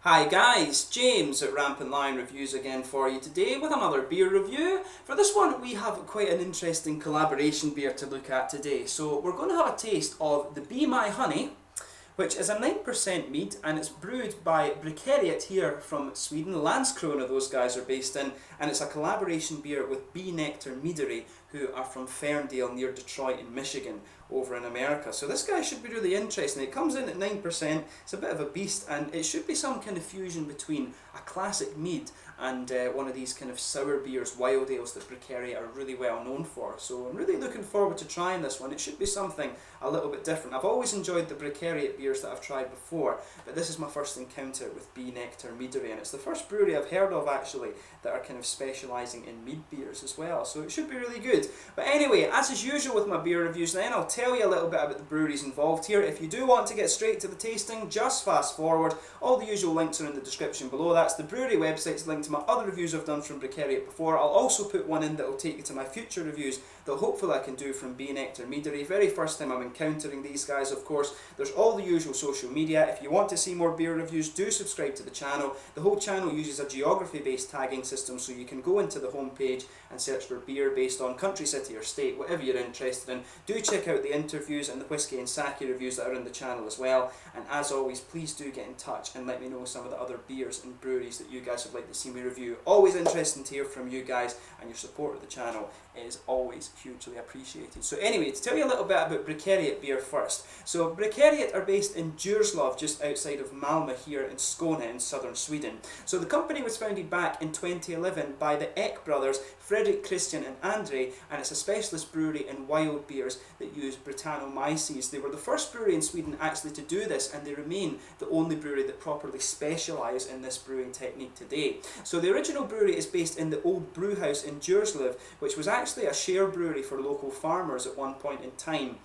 Hi guys, James at RampantLionReviews again for you today with another beer review. For this one we have quite an interesting collaboration beer to look at today. So we're going to have a taste of the Be My Honey, which is a 9% mead and it's brewed by Brekeriet here from Sweden. Landskrona those guys are based in, and it's a collaboration beer with B Nektar Meadery, who are from Ferndale near Detroit in Michigan over in America. So this guy should be really interesting. It comes in at 9%, it's a bit of a beast, and it should be some kind of fusion between a classic mead and one of these kind of sour beers, wild ales that Brekeriet are really well known for. So I'm really looking forward to trying this one. It should be something a little bit different. I've always enjoyed the Brekeriet beers that I've tried before, but this is my first encounter with B Nektar Meadery, and it's the first brewery I've heard of actually that are kind of specialising in mead beers as well, so it should be really good. But anyway, as is usual with my beer reviews then, I'll tell you a little bit about the breweries involved here. If you do want to get straight to the tasting, just fast forward. All the usual links are in the description below. That's the brewery website's link to my other reviews I've done from Brekeriet before. I'll also put one in that will take you to my future reviews that hopefully I can do from B Nektar Meadery. Very first time I'm encountering these guys, of course. There's all the usual social media. If you want to see more beer reviews, do subscribe to the channel. The whole channel uses a geography-based tagging system, so you can go into the homepage and search for beer based on country, city or state, whatever you're interested in. Do check out the interviews and the whiskey and sake reviews that are in the channel as well. And as always, please do get in touch and let me know some of the other beers and breweries that you guys would like to see me review. Always interesting to hear from you guys, and your support of the channel is always hugely appreciated. So anyway, to tell you a little bit about Brekeriet beer first. So Brekeriet are based in Djurslöv, just outside of Malmö here in Skåne in southern Sweden. So the company was founded back in 2011 by the Ek brothers, Fredrik, Christian and Andre, and it's a specialist brewery in wild beers that use Brettanomyces. They were the first brewery in Sweden actually to do this, and they remain the only brewery that properly specialise in this brewing technique today. So the original brewery is based in the old brew house in Djurslöv, which was actually a share brewery for local farmers at one point in time.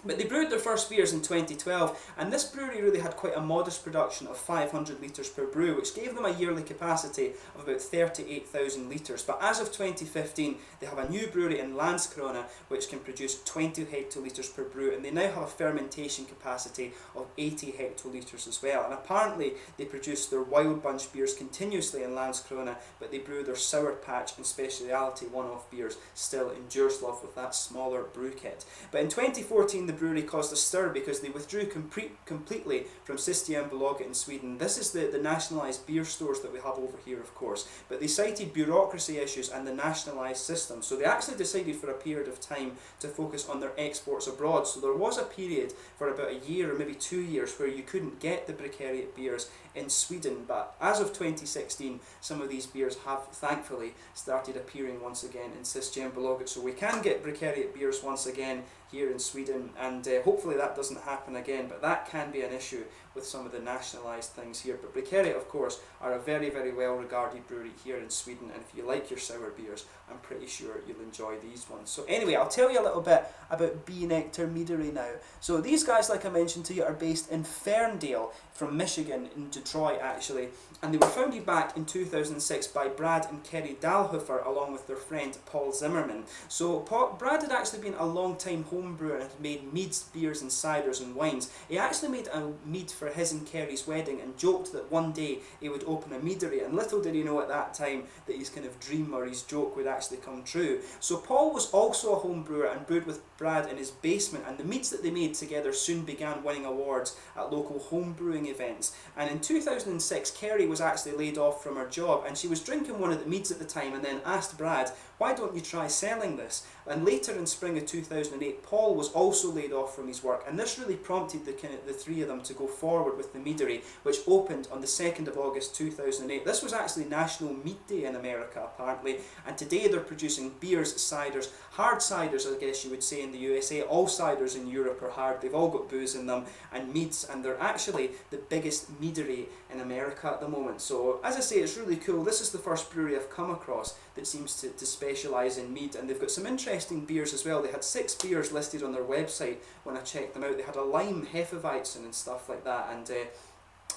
But they brewed their first beers in 2012, and this brewery really had quite a modest production of 500 litres per brew, which gave them a yearly capacity of about 38,000 litres. But as of 2015, they have a new brewery in Landskrona, which can produce 20 hectolitres per brew, and they now have a fermentation capacity of 80 hectolitres as well. And apparently, they produce their wild bunch beers continuously in Landskrona, but they brew their sour patch and speciality one-off beers still in Djurslöv with that smaller brew kit. But in 2014, the brewery caused a stir because they withdrew completely from Systembolaget in Sweden. This is the nationalised beer stores that we have over here, of course, but they cited bureaucracy issues and the nationalised system, so they actually decided for a period of time to focus on their exports abroad. So there was a period for about a year or maybe 2 years where you couldn't get the Brekeriet beers in Sweden, but as of 2016 some of these beers have thankfully started appearing once again in Systembolaget, so we can get Brekeriet beers once again here in Sweden, and hopefully that doesn't happen again, but that can be an issue with some of the nationalised things here. But Brekeriet, of course, are a very, very well regarded brewery here in Sweden, and if you like your sour beers, I'm pretty sure you'll enjoy these ones. So anyway, I'll tell you a little bit about B Nektar Meadery now. So these guys, like I mentioned to you, are based in Ferndale from Michigan, in Detroit actually, and they were founded back in 2006 by Brad and Kerry Dalhofer along with their friend Paul Zimmerman. So Brad had actually been a long time home brewer and had made meads, beers and ciders and wines. He actually made a mead for his and Kerry's wedding and joked that one day he would open a meadery, and little did he know at that time that his kind of dream or his joke would actually come true. So Paul was also a home brewer and brewed with Brad in his basement, and the meads that they made together soon began winning awards at local home brewing events. And in 2006 Kerry was actually laid off from her job, and she was drinking one of the meads at the time and then asked Brad, "Why don't you try selling this?" And later in spring of 2008 Paul was also laid off from his work, and this really prompted the three of them to go forward with the meadery, which opened on the 2nd of August 2008. This was actually National Mead Day in America apparently, and today they're producing beers, ciders, hard ciders I guess you would say in the USA. All ciders in Europe are hard, they've all got booze in them, and meads, and they're actually the biggest meadery in America at the moment. So as I say, it's really cool. This is the first brewery I've come across that seems to specialise in mead, and they've got some interesting beers as well. They had 6 beers listed on their website when I checked them out. They had a lime Hefeweizen and stuff like that, and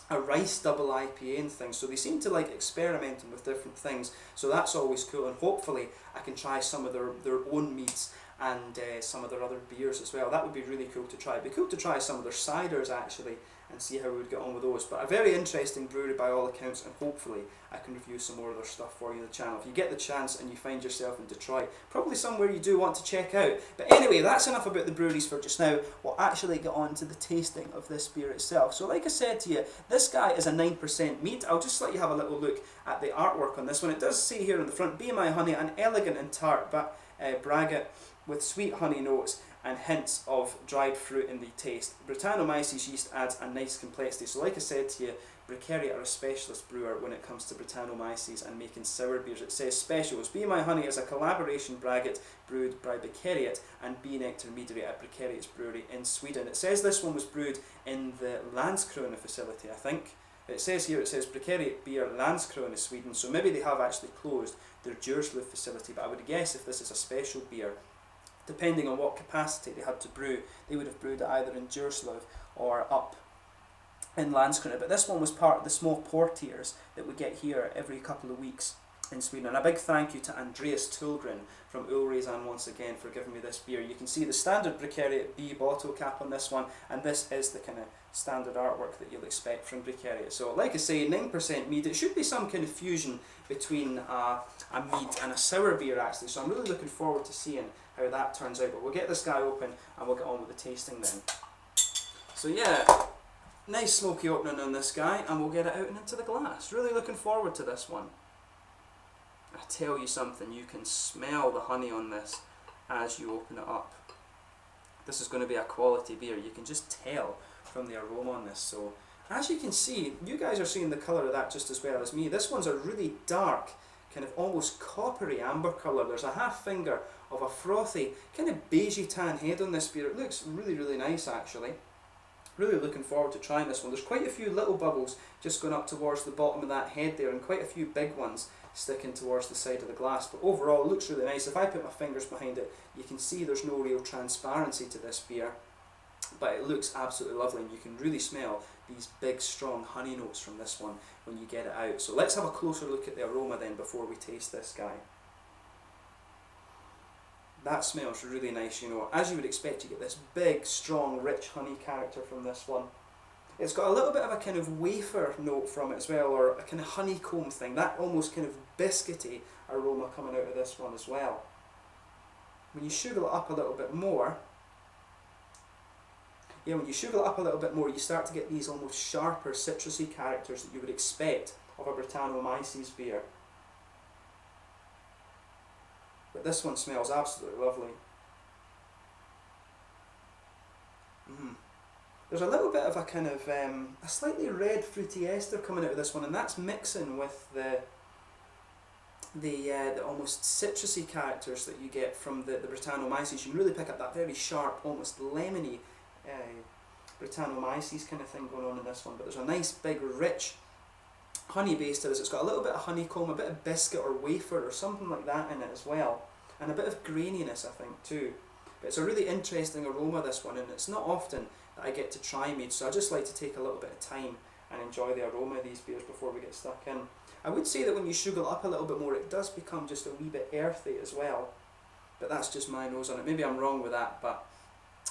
a rice double IPA and things, so they seem to like experimenting with different things, so that's always cool, and hopefully I can try some of their own meads and some of their other beers as well. That would be really cool to try. It'd be cool to try some of their ciders actually and see how we would get on with those. But a very interesting brewery by all accounts, and hopefully I can review some more of their stuff for you on the channel. If you get the chance and you find yourself in Detroit, probably somewhere you do want to check out. But anyway, that's enough about the breweries for just now. We'll actually get on to the tasting of this beer itself. So like I said to you, this guy is a 9% mead. I'll just let you have a little look at the artwork on this one. It does say here on the front, "Be My Honey, an elegant and tart braggot with sweet honey notes and hints of dried fruit in the taste. Brettanomyces yeast adds a nice complexity." So like I said to you, Brekeriet are a specialist brewer when it comes to Brettanomyces and making sour beers. It says specials. "Be My Honey" is a collaboration braggot brewed by Brekeriet and B Nektar Meadery at Brekeriet's brewery in Sweden. It says this one was brewed in the Landskrona facility, I think. It says here, it says Brekeriet beer Landskrona, Sweden, so maybe they have actually closed their Djurslev facility, but I would guess if this is a special beer, depending on what capacity they had to brew, they would have brewed it either in Djurslev or up in Landskrona. But this one was part of the small portiers that we get here every couple of weeks in Sweden. And a big thank you to Andreas Tullgren from Ulrisan once again for giving me this beer. You can see the standard Brekeriet B bottle cap on this one, and this is the kind of standard artwork that you'll expect from Brekeriet. So like I say, 9% mead. It should be some kind of fusion between a mead and a sour beer actually, so I'm really looking forward to seeing how that turns out. But we'll get this guy open and we'll get on with the tasting then. So yeah, nice smoky opening on this guy, and we'll get it out and into the glass. Really looking forward to this one. I tell you something, you can smell the honey on this as you open it up. This is going to be a quality beer. You can just tell from the aroma on this. So as you can see, you guys are seeing the colour of that just as well as me. This one's a really dark, kind of almost coppery amber colour. There's a half finger of a frothy, kind of beigey tan head on this beer. It looks really, really nice actually. Really looking forward to trying this one. There's quite a few little bubbles just going up towards the bottom of that head there, and quite a few big ones sticking towards the side of the glass. But overall it looks really nice. If I put my fingers behind it, you can see there's no real transparency to this beer, but it looks absolutely lovely, and you can really smell these big strong honey notes from this one when you get it out. So let's have a closer look at the aroma then before we taste this guy. That smells really nice, you know. As you would expect, you get this big, strong, rich honey character from this one. It's got a little bit of a kind of wafer note from it as well, or a kind of honeycomb thing, that almost kind of biscuity aroma coming out of this one as well. When you sugar it up a little bit more, you start to get these almost sharper, citrusy characters that you would expect of a Brettanomyces beer. But this one smells absolutely lovely. There's a little bit of a kind of a slightly red fruity ester coming out of this one, and that's mixing with the almost citrusy characters that you get from the Brettanomyces. You can really pick up that very sharp, almost lemony Brettanomyces kind of thing going on in this one. But there's a nice big rich honey base to this. It's got a little bit of honeycomb, a bit of biscuit or wafer or something like that in it as well, and a bit of graininess I think too. But it's a really interesting aroma, this one, and it's not often that I get to try mead, so I just like to take a little bit of time and enjoy the aroma of these beers before we get stuck in. I would say that when you sugar it up a little bit more, it does become just a wee bit earthy as well, but that's just my nose on it. Maybe I'm wrong with that, but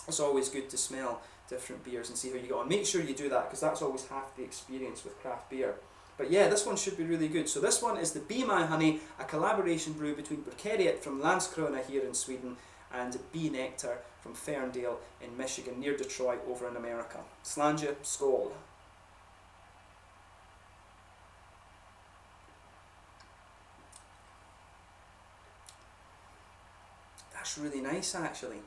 it's always good to smell different beers and see how you get on. Make sure you do that, because that's always half the experience with craft beer. But yeah, this one should be really good. So this one is the Be My Honey, a collaboration brew between Brekeriet from Landskrona here in Sweden and B Nektar from Ferndale in Michigan, near Detroit over in America. Slange, skål. That's really nice actually.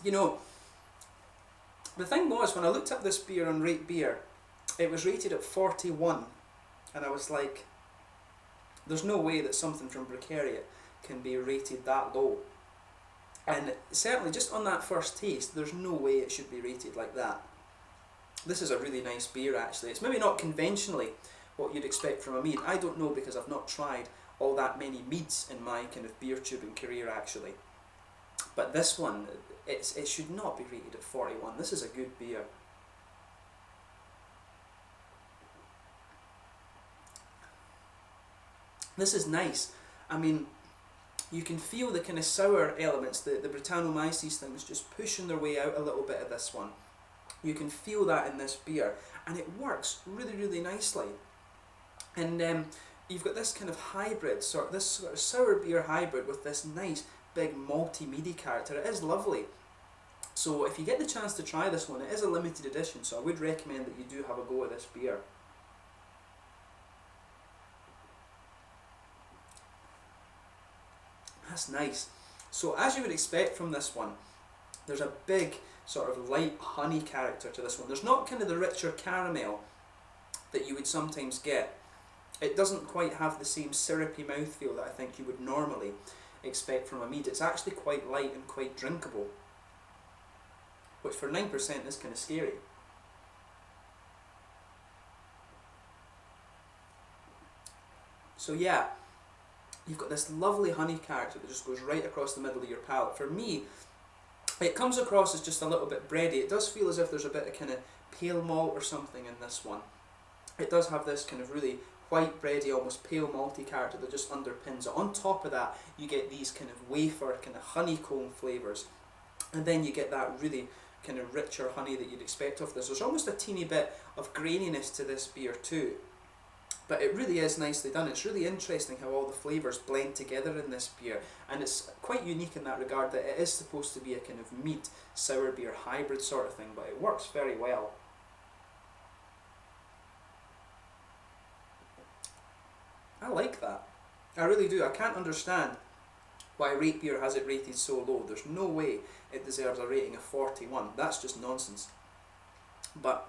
You know, the thing was, when I looked up this beer on Rate Beer, it was rated at 41, and I was like, there's no way that something from Brekeriet can be rated that low. And certainly just on that first taste, there's no way it should be rated like that. This is a really nice beer actually. It's maybe not conventionally what you'd expect from a mead. I don't know, because I've not tried all that many meads in my kind of beer tubing career actually. But this one, it should not be rated at 41. This is a good beer. This is nice. I mean, you can feel the kind of sour elements, the Brettanomyces things just pushing their way out a little bit of this one. You can feel that in this beer, and it works really, really nicely. And you've got this kind of hybrid, this sort of sour beer hybrid with this nice big malty meaty character. It is lovely. So if you get the chance to try this one, it is a limited edition, so I would recommend that you do have a go at this beer. That's nice. So as you would expect from this one, there's a big sort of light honey character to this one. There's not kind of the richer caramel that you would sometimes get. It doesn't quite have the same syrupy mouthfeel that I think you would normally expect from a mead. It's actually quite light and quite drinkable, which for 9% is kind of scary. So yeah, you've got this lovely honey character that just goes right across the middle of your palate. For me, it comes across as just a little bit bready. It does feel as if there's a bit of kind of pale malt or something in this one. It does have this kind of really white bready, almost pale malty character that just underpins it. On top of that, you get these kind of wafer, kind of honeycomb flavours. And then you get that really kind of richer honey that you'd expect of this. There's almost a teeny bit of graininess to this beer too. But it really is nicely done. It's really interesting how all the flavours blend together in this beer, and it's quite unique in that regard that it is supposed to be a kind of mead sour beer hybrid sort of thing, but it works very well. I like that. I really do. I can't understand why Rate Beer has it rated so low. There's no way it deserves a rating of 41. That's just nonsense. But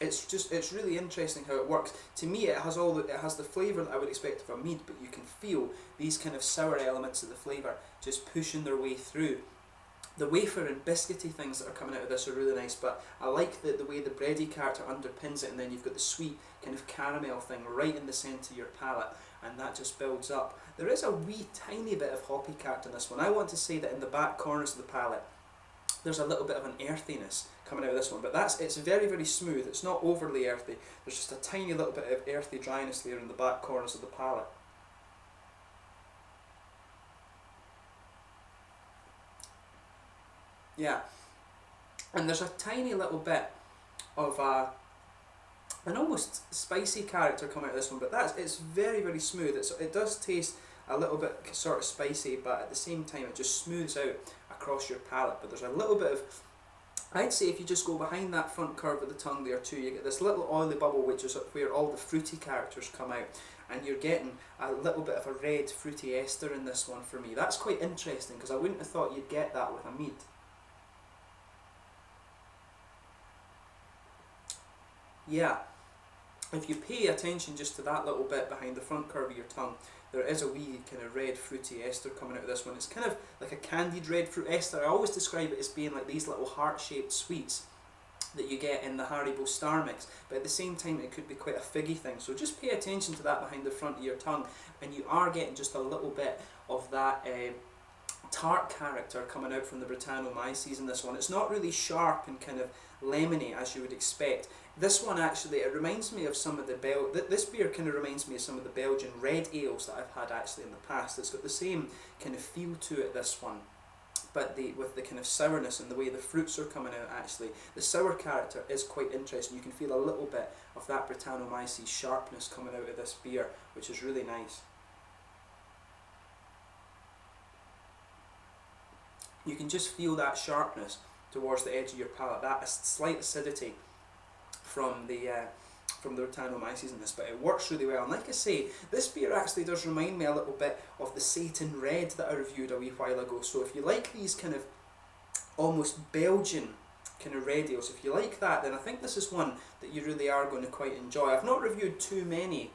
it's really interesting how it works. To me, it has the flavour that I would expect of a mead, but you can feel these kind of sour elements of the flavour just pushing their way through. The wafer and biscuity things that are coming out of this are really nice, but I like the way the bready character underpins it, and then you've got the sweet kind of caramel thing right in the centre of your palate, and that just builds up. There is a wee tiny bit of hoppy character in this one. I want to say that in the back corners of the palate, there's a little bit of an earthiness coming out of this one, but it's very, very smooth. It's not overly earthy. There's just a tiny little bit of earthy dryness there in the back corners of the palate. Yeah, and there's a tiny little bit of an almost spicy character coming out of this one, but it's very, very smooth. It does taste a little bit sort of spicy, but at the same time it just smooths out across your palate. But there's a little bit of, I'd say if you just go behind that front curve of the tongue there too, you get this little oily bubble, which is where all the fruity characters come out, and you're getting a little bit of a red fruity ester in this one for me. That's quite interesting, because I wouldn't have thought you'd get that with a mead. Yeah, if you pay attention just to that little bit behind the front curve of your tongue, there is a wee kind of red fruity ester coming out of this one. It's kind of like a candied red fruit ester. I always describe it as being like these little heart-shaped sweets that you get in the Haribo Star Mix, but at the same time it could be quite a figgy thing. So just pay attention to that behind the front of your tongue, and you are getting just a little bit of that tart character coming out from the Brettanomyces in this one. It's not really sharp and kind of lemony as you would expect. This one actually, it reminds me of some of the this beer kind of reminds me of some of the Belgian red ales that I've had actually in the past. It's got the same kind of feel to it, this one, but with the kind of sourness and the way the fruits are coming out actually. The sour character is quite interesting. You can feel a little bit of that Brettanomyces sharpness coming out of this beer, which is really nice. You can just feel that sharpness towards the edge of your palate, that slight acidity from the Brettanomyces in this, but it works really well. And like I say, this beer actually does remind me a little bit of the Satan Red that I reviewed a wee while ago. So if you like these kind of almost Belgian kind of red ales, if you like that, then I think this is one that you really are going to quite enjoy. I've not reviewed too many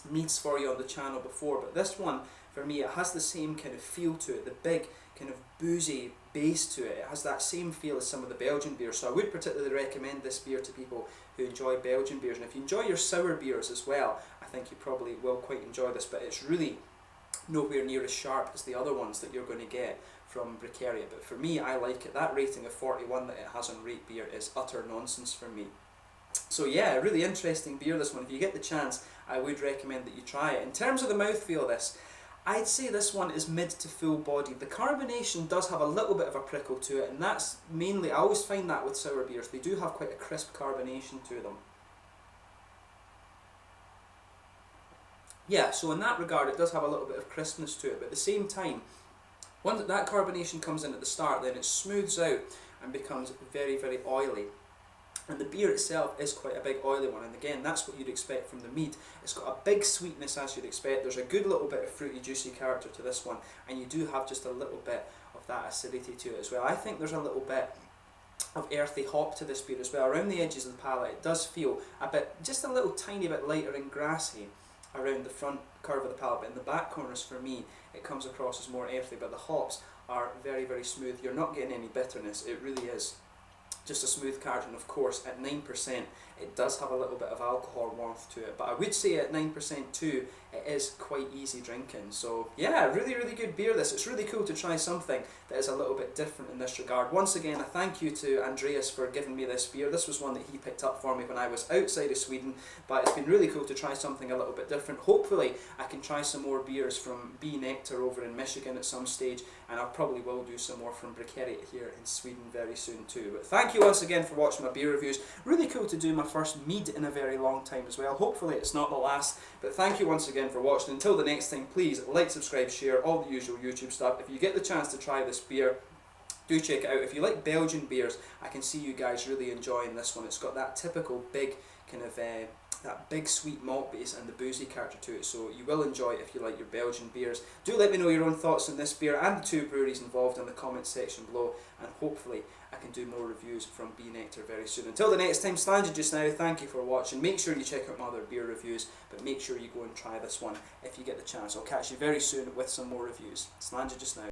meads for you on the channel before, but this one, for me, it has the same kind of feel to it, the big kind of boozy base to it. It has that same feel as some of the Belgian beers, so I would particularly recommend this beer to people who enjoy Belgian beers. And if you enjoy your sour beers as well, I think you probably will quite enjoy this, but it's really nowhere near as sharp as the other ones that you're going to get from Brekeriet. But for me, I like it. That rating of 41 that it has on Rate Beer is utter nonsense for me. So yeah, a really interesting beer, this one. If you get the chance, I would recommend that you try it. In terms of the mouthfeel of this, I'd say this one is mid to full bodied. The carbonation does have a little bit of a prickle to it, and that's mainly, I always find that with sour beers, they do have quite a crisp carbonation to them. Yeah, so in that regard it does have a little bit of crispness to it, but at the same time, once that carbonation comes in at the start, then it smooths out and becomes very, very oily. And the beer itself is quite a big oily one, and again, that's what you'd expect from the mead. It's got a big sweetness as you'd expect. There's a good little bit of fruity, juicy character to this one, and you do have just a little bit of that acidity to it as well. I think there's a little bit of earthy hop to this beer as well. Around the edges of the palate, it does feel a bit, just a little tiny bit lighter and grassy around the front curve of the palate, but in the back corners for me, it comes across as more earthy, but the hops are very, very smooth. You're not getting any bitterness. It really is just a smooth character, and of course at 9% it does have a little bit of alcohol warmth to it, but I would say at 9% too it is quite easy drinking. So yeah, really, really good beer this. It's really cool to try something that is a little bit different in this regard. Once again, a thank you to Andreas for giving me this beer. This was one that he picked up for me when I was outside of Sweden, but it's been really cool to try something a little bit different. Hopefully I can try some more beers from B Nektar over in Michigan at some stage, and I probably will do some more from Brekeriet here in Sweden very soon too. But thank you once again for watching my beer reviews. Really cool to do my first mead in a very long time as well. Hopefully it's not the last, but thank you once again for watching. Until the next time, please like, subscribe, share, all the usual YouTube stuff. If you get the chance to try this beer, do check it out. If you like Belgian beers, I can see you guys really enjoying this one. It's got that typical big kind of that big sweet malt base and the boozy character to it, so you will enjoy it if you like your Belgian beers. Do let me know your own thoughts on this beer and the two breweries involved in the comments section below, and hopefully I can do more reviews from B Nektar very soon. Until the next time, Slanja just now, thank you for watching. Make sure you check out my other beer reviews, but make sure you go and try this one if you get the chance. I'll catch you very soon with some more reviews. Slanja just now.